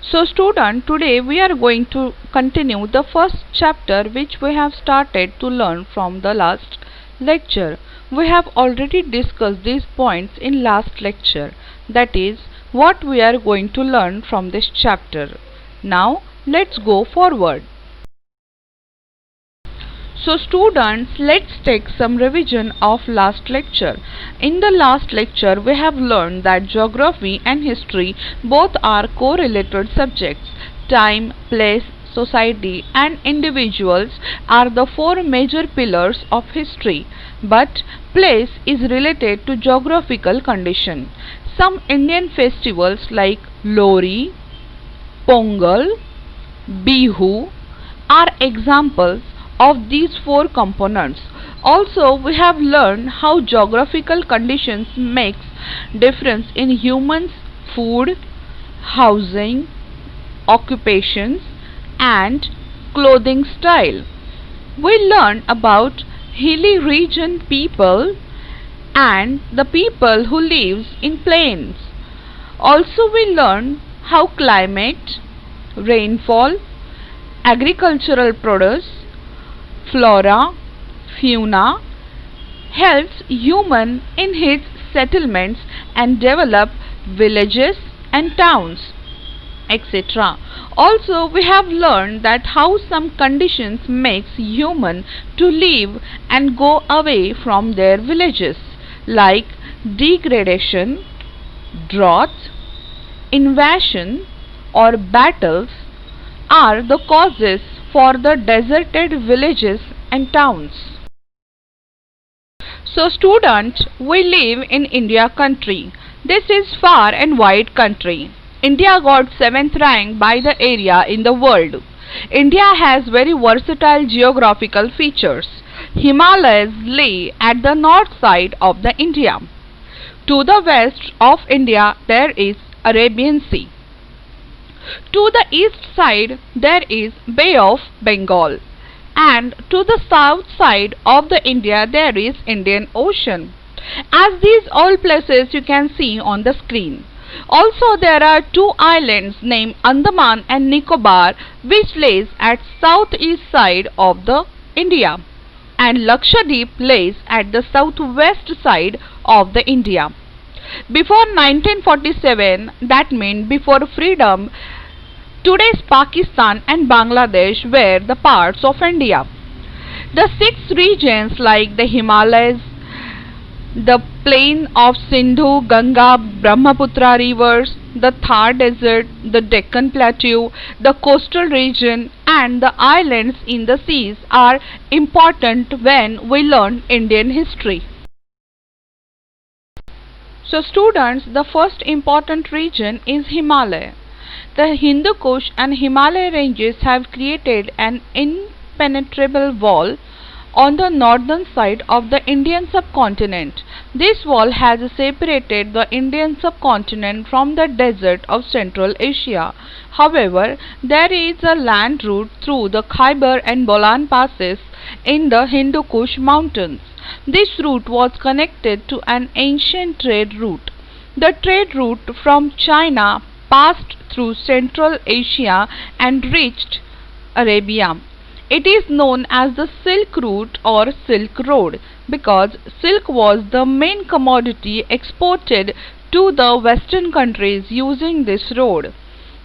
So student, today we are going to continue the first chapter which we have started to learn from the last lecture. We have already discussed these points in last lecture. That is what we are going to learn from this chapter. Now let's go forward. So students, let's take some revision of last lecture. In the last lecture, we have learned that geography and history both are correlated subjects. Time, place, society and individuals are the four major pillars of history, but place is related to geographical condition. Some Indian festivals like Lori, Pongal, Bihu are examples of these four components. Also, we have learned how geographical conditions makes difference in humans' food, housing, occupations and clothing style. We learned about hilly region people and the people who lives in plains. Also, we learned how climate, rainfall, agricultural produce, flora, fauna helps human in his settlements and develop villages and towns, etc. Also, we have learned that how some conditions makes human to leave and go away from their villages, like degradation, drought, invasion or battles are the causes for the deserted villages and towns. So students, we live in India country. This is far and wide country. India got 7th rank by the area in the world. India has very versatile geographical features. Himalayas lay at the north side of the India. To the west of India there is Arabian Sea. To the east side there is Bay of Bengal, and to the south side of the India there is Indian Ocean. As these all places you can see on the screen. Also there are two islands named Andaman and Nicobar which lays at southeast side of the India, and Lakshadweep lays at the southwest side of the India. Before 1947, that means before freedom, today's Pakistan and Bangladesh were the parts of India. The six regions like the Himalayas, the plain of Sindhu, Ganga, Brahmaputra rivers, the Thar Desert, the Deccan Plateau, the coastal region and the islands in the seas are important when we learn Indian history. So students, the first important region is Himalaya. The Hindu Kush and Himalaya ranges have created an impenetrable wall on the northern side of the Indian subcontinent. This wall has separated the Indian subcontinent from the desert of Central Asia. However, there is a land route through the Khyber and Bolan passes in the Hindu Kush mountains. This route was connected to an ancient trade route. The trade route from China passed through Central Asia and reached Arabia. It is known as the Silk Route or Silk Road because silk was the main commodity exported to the Western countries using this road.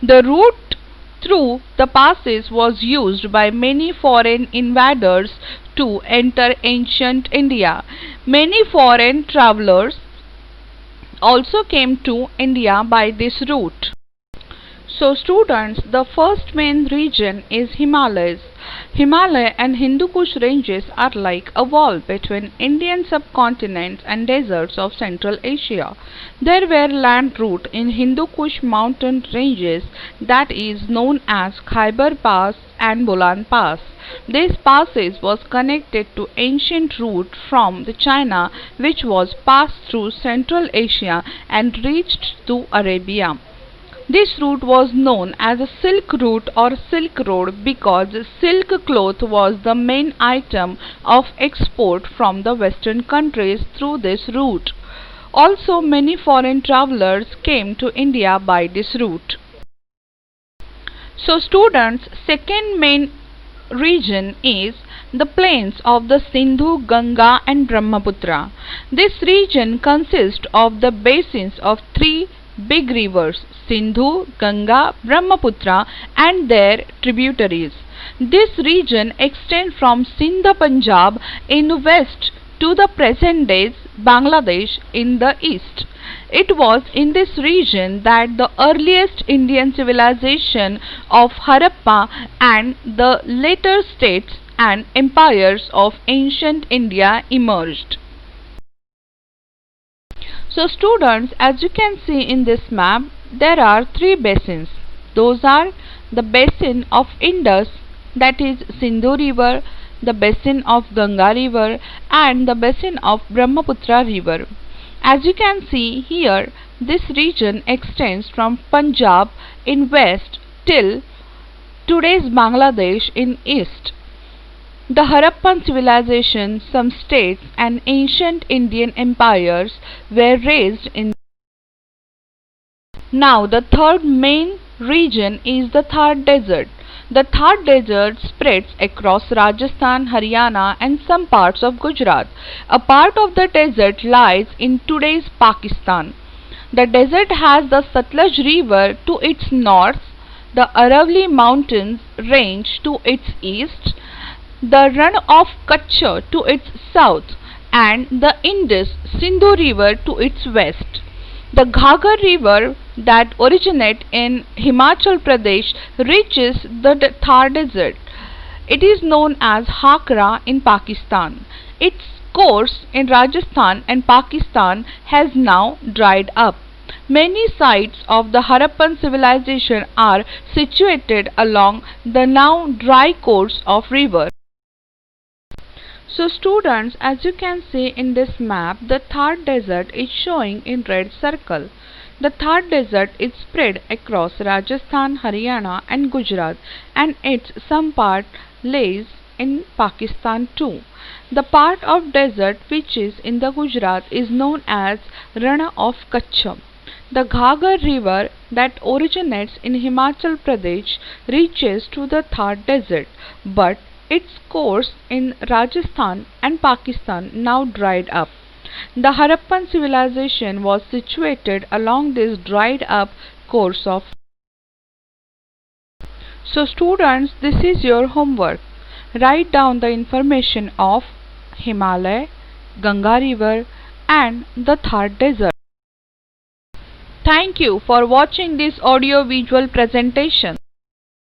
The route through the passes was used by many foreign invaders to enter ancient India. Many foreign travelers also came to India by this route. So students, the first main region is Himalayas. Himalaya and Hindu Kush ranges are like a wall between Indian subcontinent and deserts of Central Asia. There were land route in Hindu Kush mountain ranges that is known as Khyber Pass and Bolan Pass. These passes was connected to ancient route from the China which was passed through Central Asia and reached to Arabia. This route was known as a Silk Route or Silk Road because silk cloth was the main item of export from the Western countries through this route. Also, many foreign travelers came to India by this route. So students, second main region is the plains of the Sindhu, Ganga and Brahmaputra. This region consists of the basins of three big rivers, Sindhu, Ganga, Brahmaputra and their tributaries. This region extends from Sindh, Punjab in west to the present day Bangladesh in the east. It was in this region that the earliest Indian civilization of Harappa and the later states and empires of ancient India emerged. So students, as you can see in this map, there are three basins. Those are the basin of Indus, that is Sindhu river, the basin of Ganga river and the basin of Brahmaputra river. As you can see here, this region extends from Punjab in west till today's Bangladesh in east. The Harappan civilization, some states and ancient Indian empires were raised in. Now the third main region is the Thar Desert. The Thar Desert spreads across Rajasthan, Haryana and some parts of Gujarat. A part of the desert lies in today's Pakistan. The desert has the Satluj River to its north, the Aravalli Mountains range to its east, the Run of Kutch to its south and the Indus Sindhu River to its west. The Ghaggar River that originates in Himachal Pradesh reaches the Thar Desert. It is known as Hakra in Pakistan. Its course in Rajasthan and Pakistan has now dried up. Many sites of the Harappan civilization are situated along the now dry course of river. So students, as you can see in this map, the Thar Desert is showing in red circle. The Thar Desert is spread across Rajasthan, Haryana and Gujarat and its some part lays in Pakistan too. The part of desert which is in the Gujarat is known as Run of Kutch. The Ghaggar River that originates in Himachal Pradesh reaches to the Thar Desert, but its course in Rajasthan and Pakistan now dried up. The Harappan civilization was situated along this dried up course of. So students, this is your homework. Write down the information of Himalaya, Ganga River and the Thar Desert. Thank you for watching this audio visual presentation.